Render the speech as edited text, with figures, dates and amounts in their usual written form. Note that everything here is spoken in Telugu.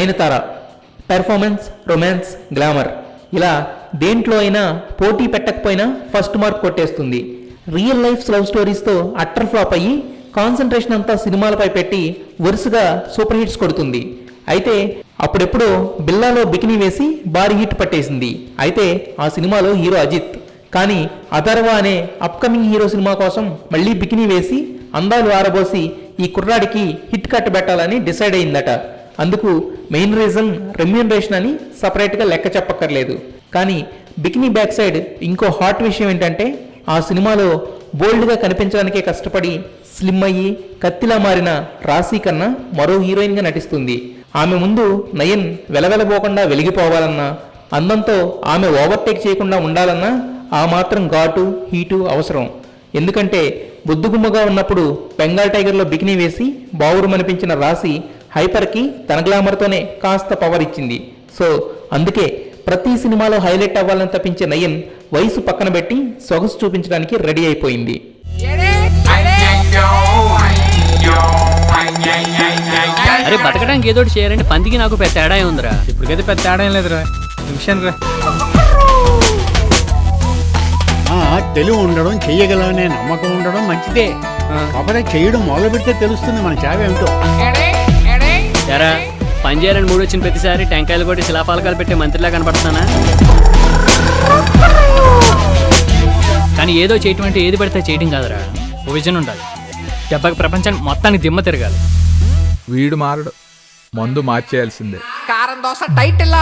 నయనతార. పెర్ఫార్మెన్స్, రొమాన్స్, గ్లామర్ ఇలా దేంట్లో అయినా పోటీ పెట్టకపోయినా ఫస్ట్ మార్క్ కొట్టేస్తుంది. రియల్ లైఫ్ లవ్ స్టోరీస్తో అట్టర్ ఫ్లాప్ అయ్యి కాన్సన్ట్రేషన్ అంతా సినిమాలపై పెట్టి వరుసగా సూపర్ హిట్స్ కొడుతుంది. అయితే అప్పుడెప్పుడో బిల్లాలో బికినీ వేసి భారీ హిట్ పట్టేసింది. అయితే ఆ సినిమాలో హీరో అజిత్. కానీ అథర్వ అనే అప్కమింగ్ హీరో సినిమా కోసం మళ్ళీ బికినీ వేసి అందాలు ఆరబోసి ఈ కుర్రాడికి హిట్ కట్టబెట్టాలని డిసైడ్ అయిందట. అందుకు మెయిన్ రీజన్ రెమ్యూనరేషన్ అని సపరేట్గా లెక్క చెప్పక్కర్లేదు. కానీ బికినీ బ్యాక్ సైడ్ ఇంకో హాట్ విషయం ఏంటంటే ఆ సినిమాలో బోల్డ్గా కనిపించడానికే కష్టపడి స్లిమ్ అయ్యి కత్తిలా మారిన రాశి కన్నా మరో హీరోయిన్గా నటిస్తుంది. ఆమె ముందు నయన్ వెలవెలబోకుండా వెలిగిపోవాలన్నా, అందంతో ఆమె ఓవర్టేక్ చేయకుండా ఉండాలన్నా ఆ మాత్రం ఘాటు హీటు అవసరం. ఎందుకంటే బొద్దుగుమ్మగా ఉన్నప్పుడు బెంగాల్ టైగర్లో బికినీ వేసి బావురుమనిపించిన రాశి హైపర్కి తన గ్లామర్తోనే కాస్త పవర్ ఇచ్చింది. సో అందుకే ప్రతి సినిమాలో హైలైట్ అవ్వాలని తప్పించే నయన్ వయసు పక్కన పెట్టి సొగసు చూపించడానికి రెడీ అయిపోయింది. అరే బతకడానికి ఏదో చేయాలంటే పందికి నాకు పెద్ద తేడా ఉందిరా. ఇప్పటికైతే పెద్ద తేడా ఏం లేదురా. విషయం రా, తెలివి ఉండడం, చెయ్యగలనే నమ్మకం ఉండడం మంచిదే. కాకపోతే చేయడం మొదలు పెడితే తెలుస్తుంది మన చావ ఏమిటో. ఎరా పని చేయాలని మూడు వచ్చిన ప్రతిసారి టెంకాయలు కొట్టి శిలాపాలకాలు పెట్టే మంత్రిలా కనపడుతున్నానా? కానీ ఏదో చేయటం అంటే ఏది పడితే చేయటం కాదురా, ఓ విజన్ ఉండాలి. దెబ్బకి ప్రపంచాన్ని మొత్తానికి దిమ్మ తిరగాలి. వీడు మారడు, మందు మార్చేయాల్సిందే. కారం దోశ టైటిల్